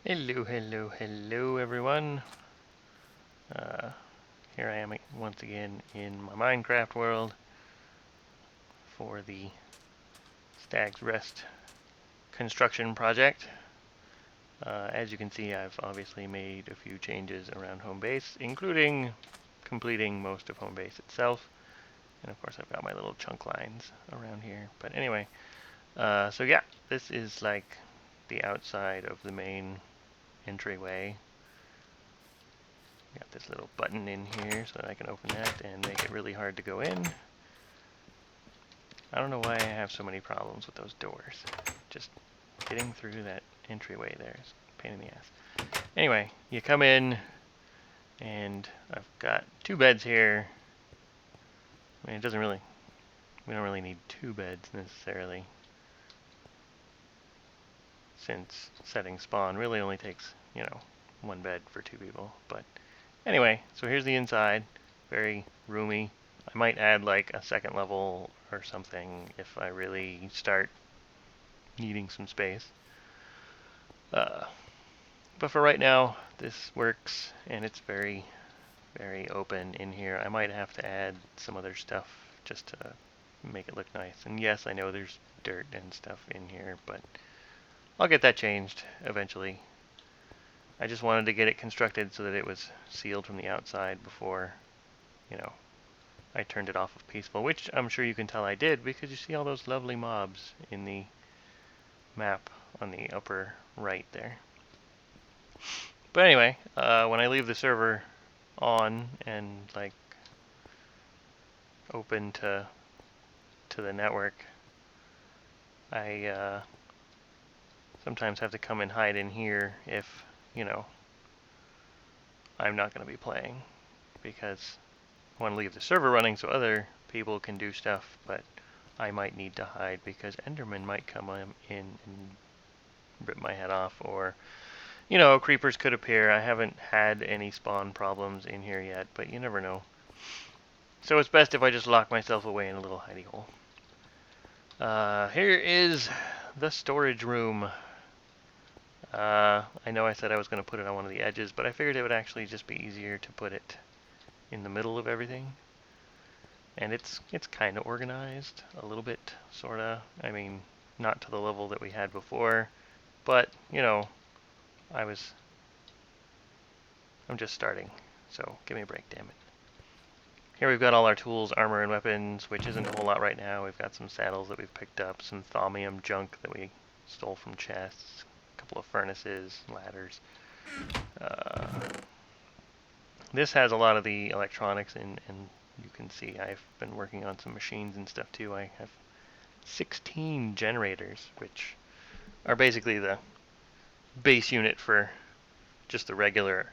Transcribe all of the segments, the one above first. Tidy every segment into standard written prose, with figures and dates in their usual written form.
Hello, hello, hello, everyone. Uh, Here I am once again in my Minecraft world for the Stag's Rest construction project. As you can see, I've obviously made a few changes around home base, including completing most of home base itself. And of course, I've got my little chunk lines around here. But anyway, so yeah, this is like the outside of the main entryway. Got this little button in here so that I can open that and make it really hard to go in. I don't know why I have so many problems with those doors. Just getting through that entryway there is a pain in the ass. Anyway, you come in and I've got two beds here. I mean, we don't really need two beds necessarily, since setting spawn really only takes, one bed for two people. But anyway, so here's the inside. Very roomy. I might add like a second level or something if I really start needing some space. But for right now, this works, and it's very, very open in here. I might have to add some other stuff just to make it look nice. And yes, I know there's dirt and stuff in here, but I'll get that changed eventually. I just wanted to get it constructed so that it was sealed from the outside before, I turned it off of peaceful, which I'm sure you can tell I did because you see all those lovely mobs in the map on the upper right there. But anyway, when I leave the server on and like open to the network, I sometimes have to come and hide in here if I'm not going to be playing, because I want to leave the server running so other people can do stuff, but I might need to hide because Enderman might come in and rip my head off, or creepers could appear. I haven't had any spawn problems in here yet, but you never know. So it's best if I just lock myself away in a little hidey hole. Here is the storage room. I know I said I was going to put it on one of the edges, but I figured it would actually just be easier to put it in the middle of everything. And it's kind of organized, a little bit, sort of. I mean, not to the level that we had before, but, I'm just starting, so give me a break, damn it. Here we've got all our tools, armor, and weapons, which isn't a whole lot right now. We've got some saddles that we've picked up, some thaumium junk that we stole from chests, a couple of furnaces, ladders. This has a lot of the electronics, and you can see I've been working on some machines and stuff too. I have 16 generators, which are basically the base unit for just the regular,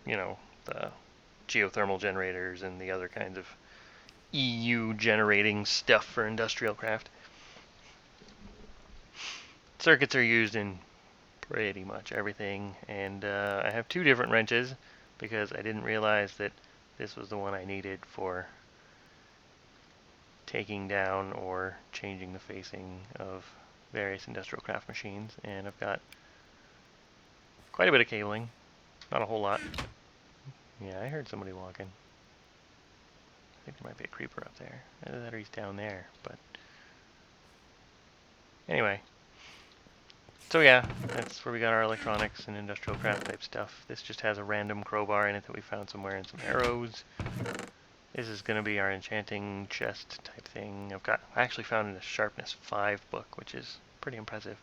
the geothermal generators and the other kinds of EU generating stuff for industrial craft. Circuits are used in pretty much everything, and I have two different wrenches because I didn't realize that this was the one I needed for taking down or changing the facing of various industrial craft machines. And I've got quite a bit of cabling, not a whole lot. Yeah, I heard somebody walking. I think there might be a creeper up there. Either that or he's down there, but anyway. So yeah, that's where we got our electronics and industrial craft type stuff. This just has a random crowbar in it that we found somewhere and some arrows. This is going to be our enchanting chest type thing. I actually found a sharpness 5 book, which is pretty impressive.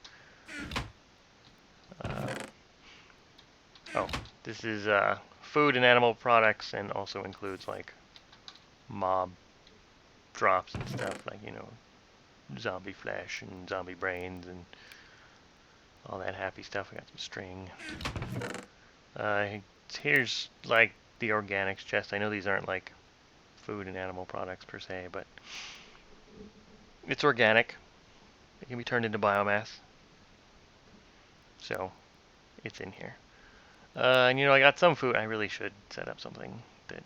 This is food and animal products, and also includes like mob drops and stuff, like zombie flesh and zombie brains and all that happy stuff. I got some string. Here's like the organics chest. I know these aren't like food and animal products per se, but it's organic. It can be turned into biomass. So it's in here. And I got some food. I really should set up something that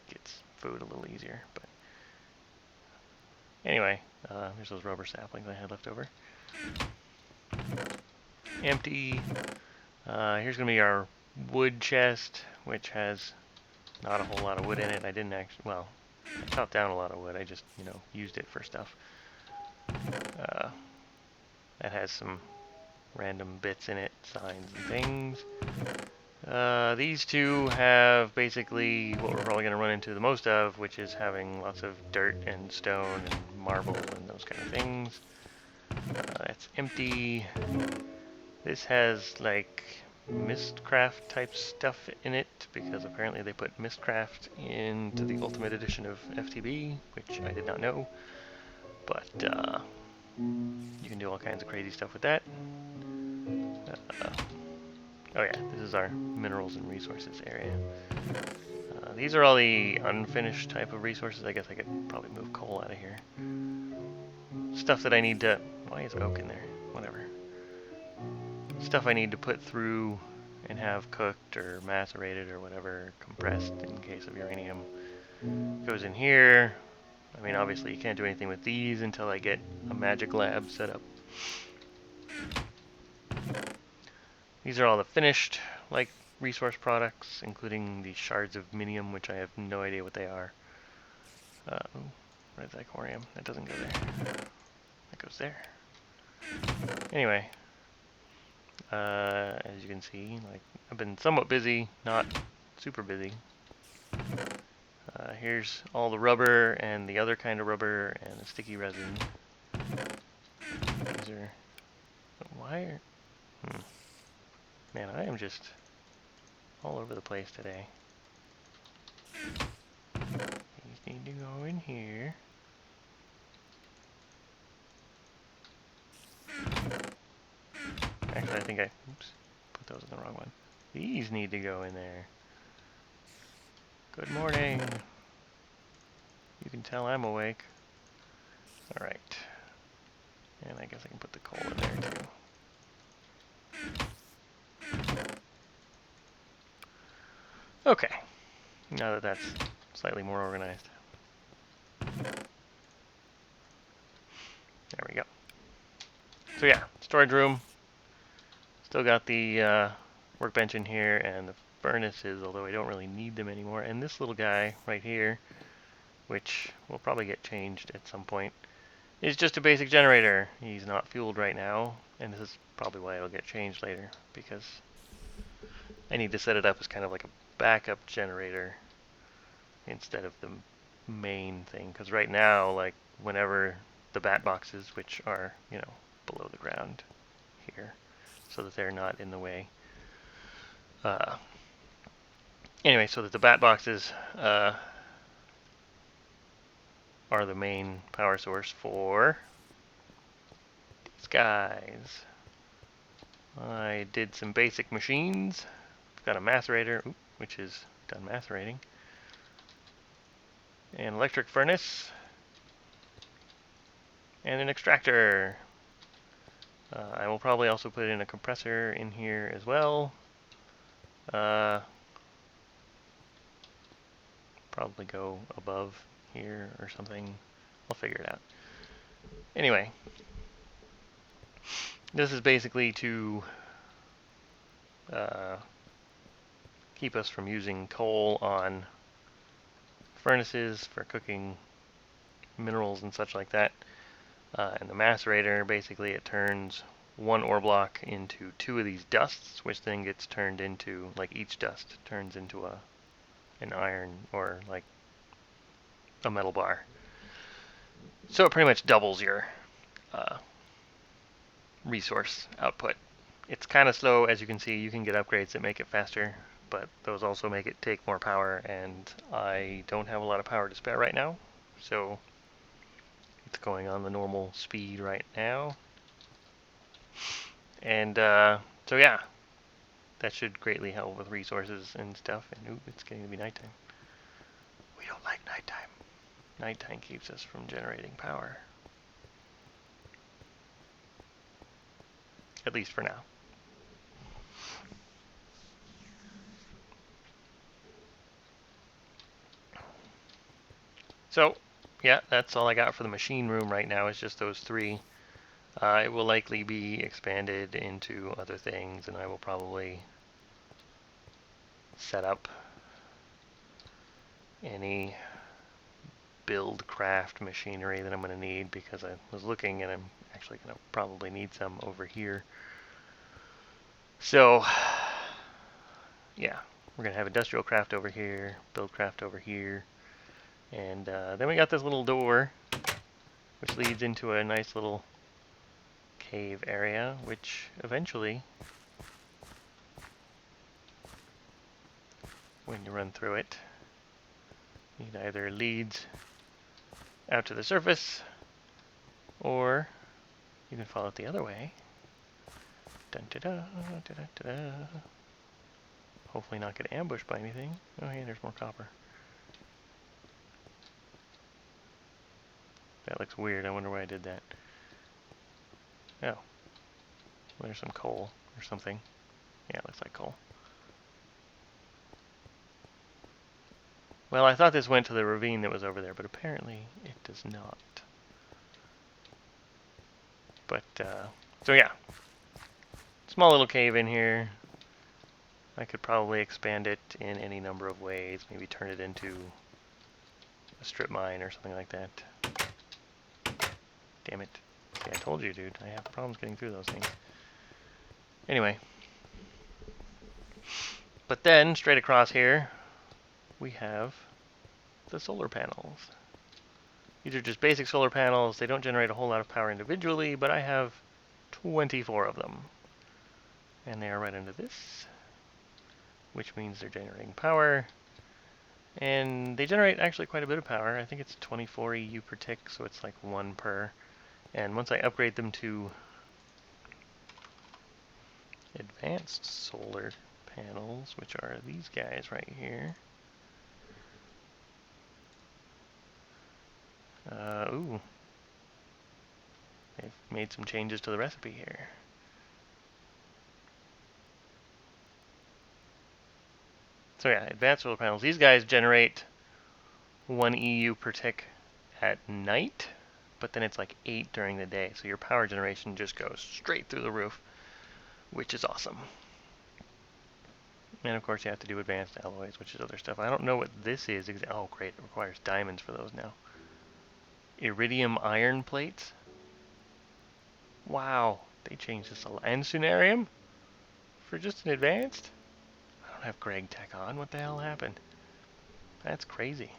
gets food a little easier. But anyway, there's those rubber saplings I had left over. Empty. Here's going to be our wood chest, which has not a whole lot of wood in it. I didn't actually, well, I chopped down a lot of wood. I just, used it for stuff. That has some random bits in it, signs and things. These two have basically what we're probably going to run into the most of, which is having lots of dirt and stone and marble and those kind of things. It's empty. This has like Mistcraft type stuff in it because apparently they put Mistcraft into the Ultimate Edition of FTB, which I did not know. But you can do all kinds of crazy stuff with that. Oh yeah, this is our minerals and resources area. These are all the unfinished type of resources. I guess I could probably move coal out of here. Stuff that I need to... Why is oak in there? Whatever. Stuff I need to put through and have cooked or macerated or whatever, compressed in case of uranium. Goes in here. I mean, obviously you can't do anything with these until I get a magic lab set up. These are all the finished, like, resource products, including the shards of minium, which I have no idea what they are. Red zirconium. That doesn't go there. That goes there. Anyway, as you can see, like, I've been somewhat busy, not super busy. Here's all the rubber and the other kind of rubber and the sticky resin. These are... Why are... Man, I am just all over the place today. These need to go in here. Actually, I think I put those in the wrong one. These need to go in there. Good morning. You can tell I'm awake. Alright. And I guess I can put the coal in there too. Okay. Now that that's slightly more organized. There we go. So yeah, storage room. Still got the workbench in here and the furnaces, although I don't really need them anymore. And this little guy right here, which will probably get changed at some point, is just a basic generator. He's not fueled right now, and this is probably why it'll get changed later, because I need to set it up as kind of like a backup generator instead of the main thing. Because right now, like, whenever the bat boxes, which are, below the ground here, so that they're not in the way. Anyway, so that the bat boxes are the main power source for these guys. I did some basic machines. I've got a macerator, which is done macerating, an electric furnace, and an extractor. I will probably also put in a compressor in here as well. Probably go above here or something. I'll figure it out. Anyway, this is basically to keep us from using coal on furnaces for cooking minerals and such like that. And the macerator, basically it turns one ore block into two of these dusts, which then gets turned into, like, each dust turns into an iron or like a metal bar. So it pretty much doubles your resource output. It's kind of slow, as you can see. You can get upgrades that make it faster, but those also make it take more power, and I don't have a lot of power to spare right now, so it's going on the normal speed right now. And so yeah, that should greatly help with resources and stuff. And it's getting to be nighttime. We don't like nighttime. Nighttime keeps us from generating power. At least for now. So, yeah, that's all I got for the machine room right now. It's just those three. It will likely be expanded into other things, and I will probably set up any build craft machinery that I'm going to need, because I was looking and I'm actually going to probably need some over here. So yeah, we're going to have industrial craft over here, build craft over here, and then we got this little door which leads into a nice little cave area, which eventually, when you run through it, it either leads out to the surface, or you can follow it the other way. Dun, da, da, da, da, da. Hopefully not get ambushed by anything. Oh hey, there's more copper. That looks weird. I wonder why I did that. Oh. Well, there's some coal or something. Yeah, it looks like coal. Well, I thought this went to the ravine that was over there, but apparently it does not. But, so yeah. Small little cave in here. I could probably expand it in any number of ways. Maybe turn it into a strip mine or something like that. Damn it. See, I told you, dude. I have problems getting through those things. Anyway. But then, straight across here, we have the solar panels. These are just basic solar panels. They don't generate a whole lot of power individually, but I have 24 of them. And they are right under this, which means they're generating power. And they generate actually quite a bit of power. I think it's 24 EU per tick, so it's like 1 per. And once I upgrade them to advanced solar panels, which are these guys right here. Ooh. They've made some changes to the recipe here. So yeah, advanced solar panels. These guys generate 1 EU per tick at night, but then it's like 8 during the day. So your power generation just goes straight through the roof, which is awesome. And of course you have to do advanced alloys, which is other stuff. I don't know what this is. Oh great, it requires diamonds for those now. Iridium iron plates? Wow, they changed this a lot. And Sunarium? For just an advanced? I don't have Greg Tech on. What the hell happened? That's crazy.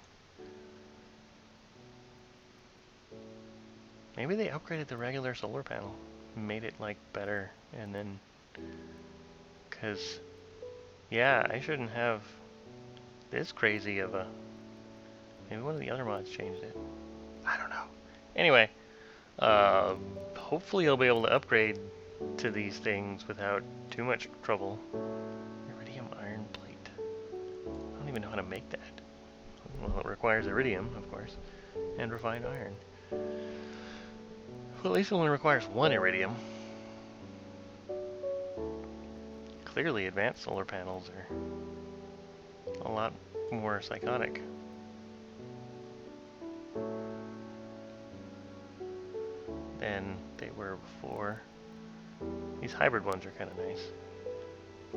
Maybe they upgraded the regular solar panel. Made it like better, and then... Cause... Yeah, I shouldn't have this crazy of a... Maybe one of the other mods changed it. I don't know. Anyway, hopefully I'll be able to upgrade to these things without too much trouble. Iridium iron plate. I don't even know how to make that. Well, it requires iridium, of course, and refined iron. Well, at least it only requires 1 iridium. Clearly, advanced solar panels are a lot more psychotic. Than they were before. These hybrid ones are kind of nice.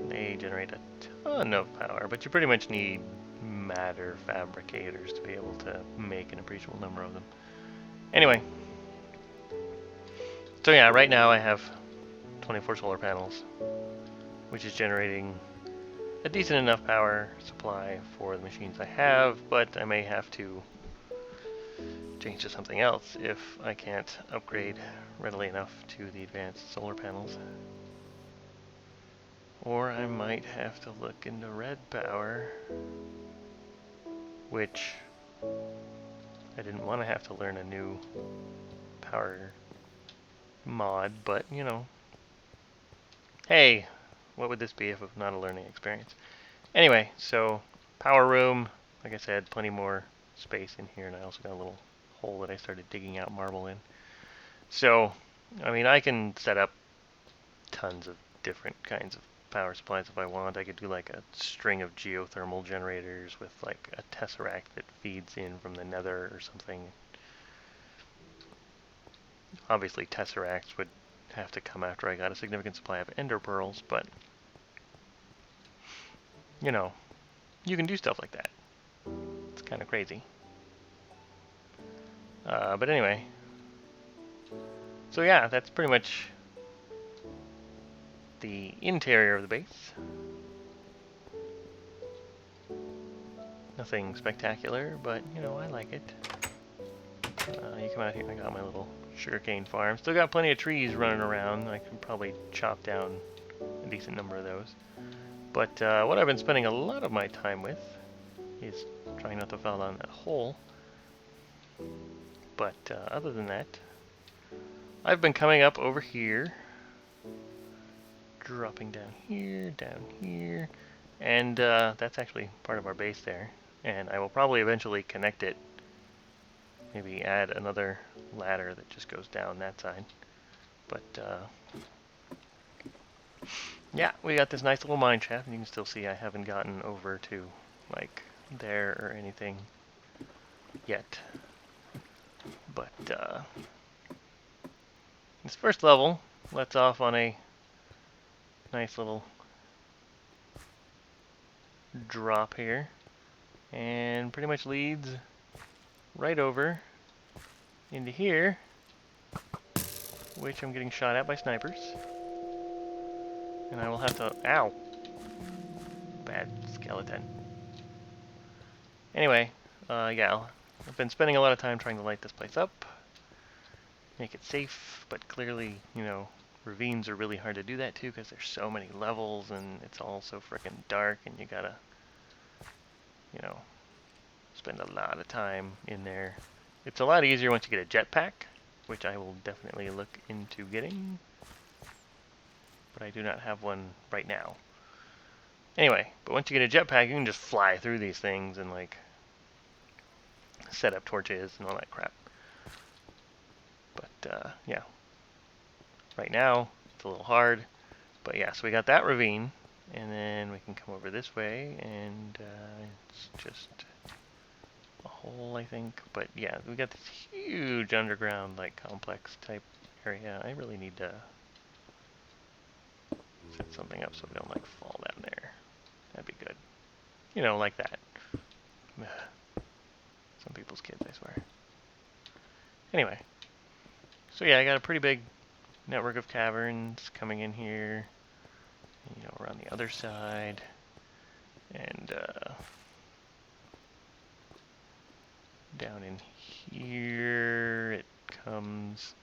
They generate a ton of power, but you pretty much need matter fabricators to be able to make an appreciable number of them. Anyway, so yeah, right now I have 24 solar panels, which is generating a decent enough power supply for the machines I have, but I may have to change to something else if I can't upgrade readily enough to the advanced solar panels. Or I might have to look into red power, which I didn't want to have to learn a new power mod, but you know, hey, what would this be if it's not a learning experience? Anyway, so power room, like I said, plenty more space in here, and I also got a little hole that I started digging out marble in. So, I mean, I can set up tons of different kinds of power supplies if I want. I could do like a string of geothermal generators with like a tesseract that feeds in from the nether or something. obviously tesseracts would have to come after I got a significant supply of ender pearls, but you know, you can do stuff like that. It's kind of crazy. But anyway, so yeah, that's pretty much the interior of the base. Nothing spectacular, but you know, I like it. You come out here, I got my little sugarcane farm. Still got plenty of trees running around. I could probably chop down a decent number of those. But what I've been spending a lot of my time with is trying not to fall down that hole. But other than that, I've been coming up over here, dropping down here, and that's actually part of our base there. And I will probably eventually connect it, maybe add another ladder that just goes down that side. But yeah, we got this nice little mine shaft, and you can still see I haven't gotten over to like there or anything yet. But this first level lets off on a nice little drop here, and pretty much leads right over into here, which I'm getting shot at by snipers. And I will have to... Ow! Bad skeleton. Anyway, yeah, I've been spending a lot of time trying to light this place up, make it safe, but clearly, you know, ravines are really hard to do that too because there's so many levels and it's all so frickin' dark and you gotta, you know, spend a lot of time in there. It's a lot easier once you get a jetpack, which I will definitely look into getting, but I do not have one right now. Anyway, but once you get a jetpack, you can just fly through these things and like set up torches and all that crap. But yeah, right now it's a little hard. But yeah, so we got that ravine, and then we can come over this way, and it's just a hole, I think. But yeah, we got this huge underground, like complex type area. I really need to set something up so we don't like fall down there. That'd be good. You know, like that. Some people's kids, I swear. Anyway, so yeah, I got a pretty big network of caverns coming in here, you know, around the other side, and down in here it comes,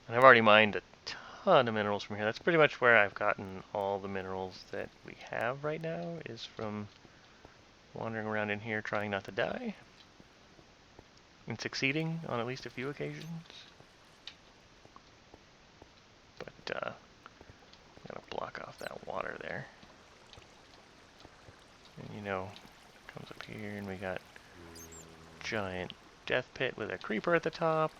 and I've already mined a ton of minerals from here. That's pretty much where I've gotten all the minerals that we have right now, is from wandering around in here trying not to die, and succeeding on at least a few occasions. But I'm gonna block off that water there. And you know, it comes up here and we got giant death pit with a creeper at the top.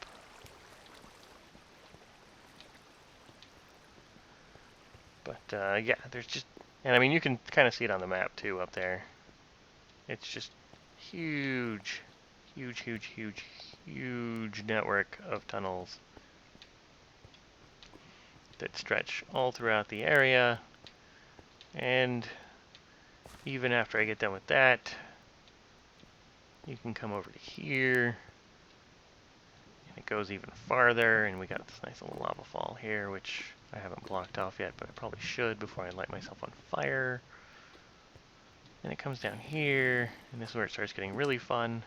But yeah, there's just, and I mean you can kind of see it on the map too up there. It's just huge, huge, huge, huge, huge network of tunnels that stretch all throughout the area. And even after I get done with that, you can come over to here, and it goes even farther, and we got this nice little lava fall here, which I haven't blocked off yet, but I probably should before I light myself on fire. And it comes down here, and this is where it starts getting really fun.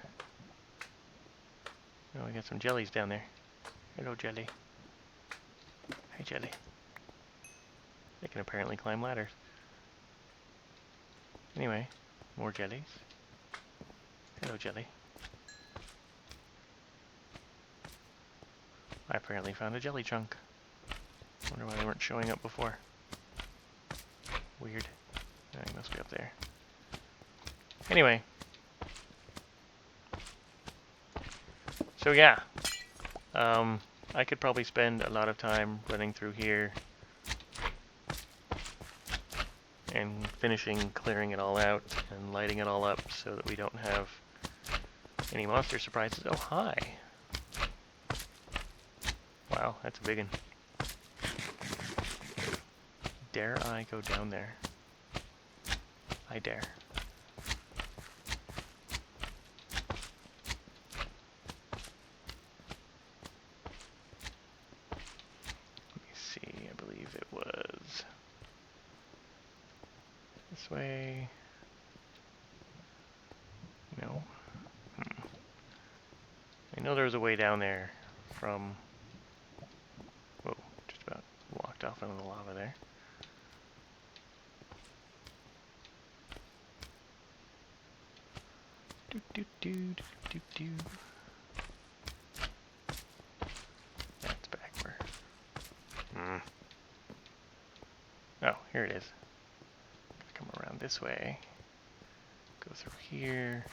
Oh, we got some jellies down there. Hello, jelly. Hi, jelly. They can apparently climb ladders. Anyway, more jellies. Hello, jelly. I apparently found a jelly chunk. Wonder why they weren't showing up before. Weird. They must be up there. Anyway. So yeah. I could probably spend a lot of time running through here and finishing clearing it all out and lighting it all up so that we don't have any monster surprises. Oh, hi. Wow, that's a big one. Dare I go down there? I dare. Let me see, I believe it was this way. No. I know there was a way down there from... Whoa, just about walked off into the lava there. Do do do do do do. That's backward. Oh, here it is. Come around this way. Go through here.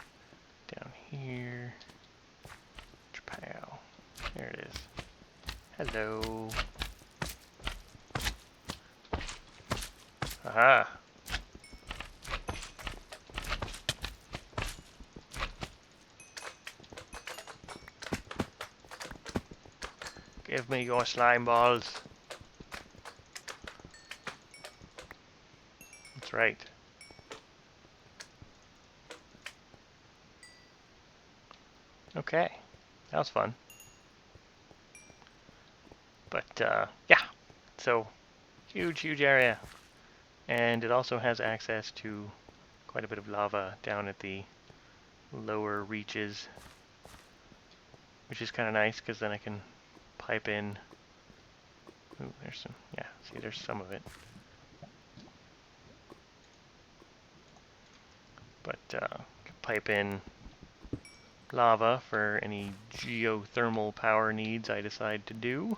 Down here. Chapow. There it is. Hello. Aha. Give me your slime balls. That's right. Okay. That was fun. But, yeah. So, huge, huge area. And it also has access to quite a bit of lava down at the lower reaches, which is kind of nice because then I can pipe in. Ooh, there's some, yeah, see, there's some of it. But pipe in lava for any geothermal power needs I decide to do.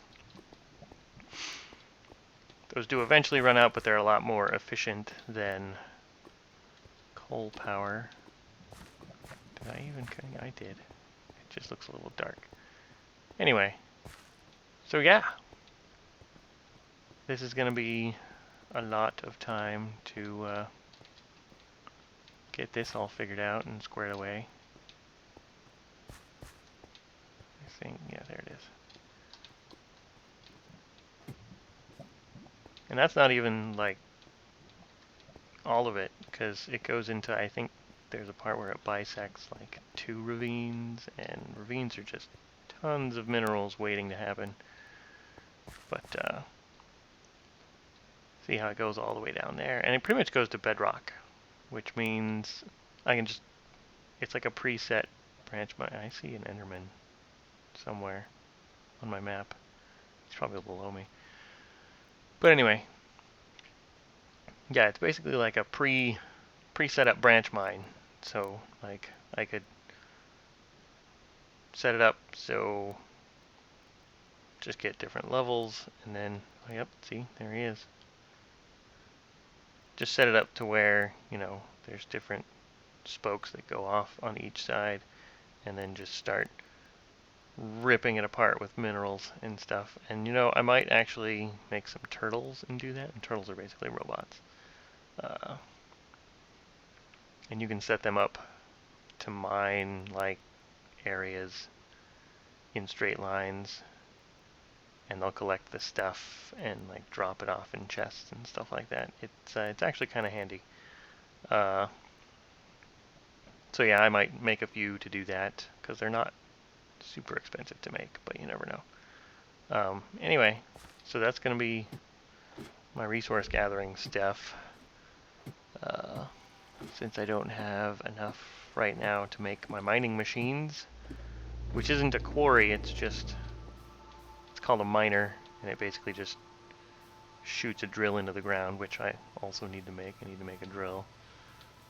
Those do eventually run out, but they're a lot more efficient than coal power. Did I even? I did. It just looks a little dark. Anyway, so yeah, this is going to be a lot of time to get this all figured out and squared away. I think, yeah, there it is. And that's not even like all of it, because it goes into, I think there's a part where it bisects like 2 ravines, and ravines are just tons of minerals waiting to happen. But see how it goes all the way down there, and it pretty much goes to bedrock, which means I can just, it's like a preset branch. I see an Enderman somewhere on my map. He's probably below me. But anyway, yeah, it's basically like a pre-set up branch mine. So like I could set it up so just get different levels, and then, oh, yep, see, there he is. Just set it up to where, you know, there's different spokes that go off on each side, and then just start ripping it apart with minerals and stuff. And you know, I might actually make some turtles and do that. And turtles are basically robots. And you can set them up to mine like areas in straight lines, and they'll collect the stuff and like drop it off in chests and stuff like that. It's actually kind of handy. So yeah, I might make a few to do that because they're not super expensive to make, but you never know. Anyway, so that's going to be my resource gathering stuff. Since I don't have enough right now to make my mining machines, which isn't a quarry, it's called a miner, and it basically just shoots a drill into the ground, which I also need to make. I need to make a drill.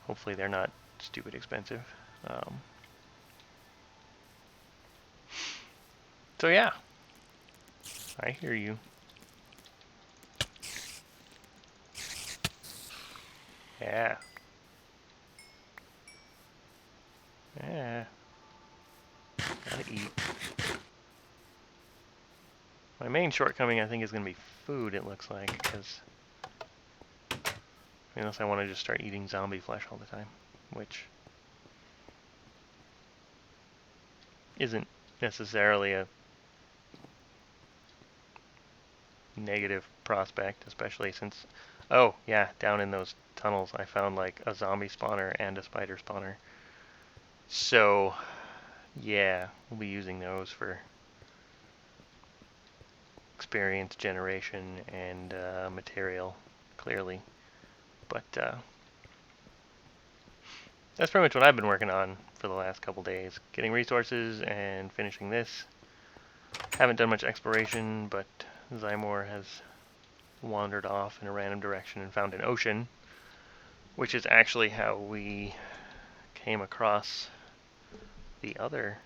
Hopefully they're not stupid expensive. So yeah, I hear you. Yeah. Yeah. Gotta eat. My main shortcoming, I think, is going to be food, it looks like, because unless I want to just start eating zombie flesh all the time, which isn't necessarily a negative prospect, especially since, oh yeah, down in those tunnels I found like a zombie spawner and a spider spawner. So yeah, we'll be using those for experience generation and material, clearly. But that's pretty much what I've been working on for the last couple days. Getting resources and finishing this. Haven't done much exploration, but Zymor has wandered off in a random direction and found an ocean, which is actually how we came across the other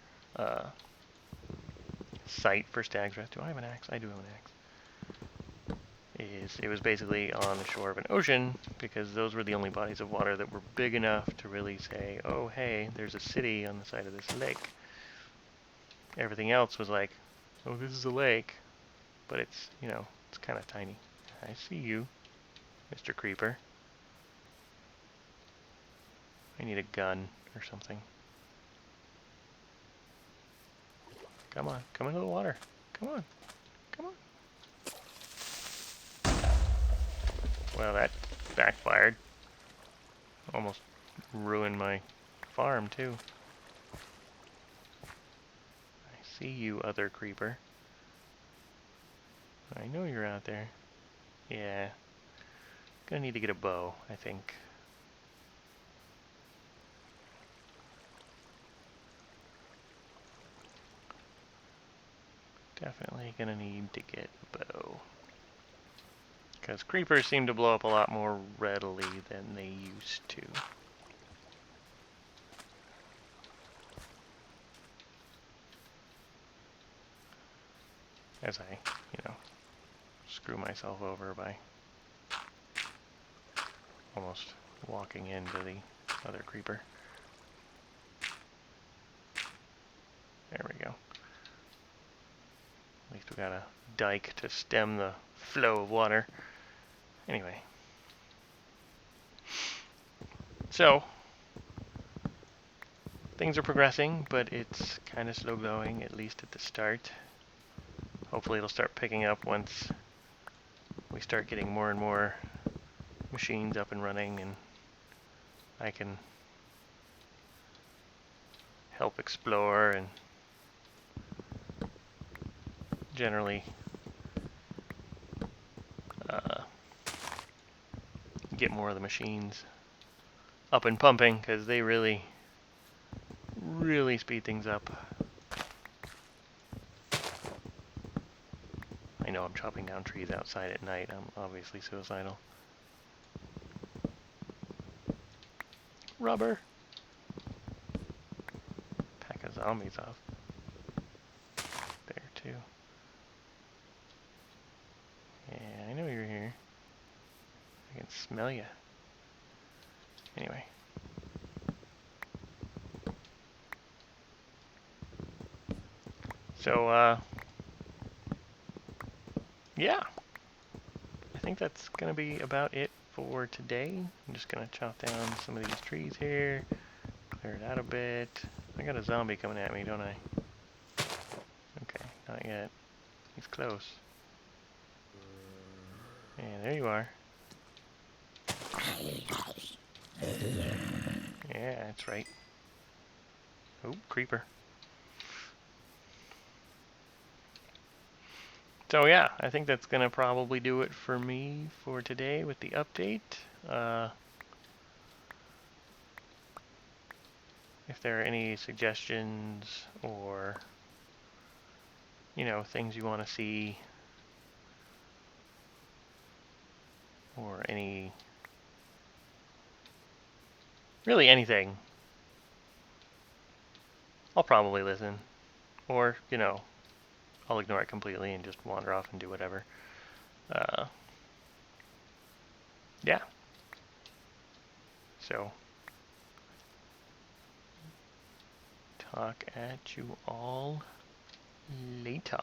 site for Stag's Rest. Do I have an axe? I do have an axe. It was basically on the shore of an ocean, because those were the only bodies of water that were big enough to really say, oh hey, there's a city on the side of this lake. Everything else was like, oh, this is a lake, but it's, you know, it's kind of tiny. I see you, Mr. Creeper. I need a gun or something. Come on, come into the water. Come on, come on. Well, that backfired. Almost ruined my farm, too. I see you, other creeper. I know you're out there. Yeah. Gonna need to get a bow, I think. Definitely gonna need to get a bow. Because creepers seem to blow up a lot more readily than they used to. As I, screw myself over by almost walking into the other creeper. There we go. At least we got a dike to stem the flow of water. Anyway. So, things are progressing, but it's kind of slow going, at least at the start. Hopefully it'll start picking up once we start getting more and more machines up and running, and I can help explore and generally get more of the machines up and pumping, because they really speed things up. I know I'm chopping down trees outside at night. I'm obviously suicidal. Rubber! Pack of zombies off there too. Yeah, I know you're here. I can smell you. Anyway. So, yeah. I think that's going to be about it for today. I'm just going to chop down some of these trees here, clear it out a bit. I got a zombie coming at me, don't I? Okay, not yet. He's close. Yeah, there you are. Yeah, that's right. Oh, creeper. So yeah, I think that's going to probably do it for me for today with the update. If there are any suggestions or, things you want to see, or really anything, I'll probably listen. Or, I'll ignore it completely and just wander off and do whatever. Yeah. So, talk at you all later.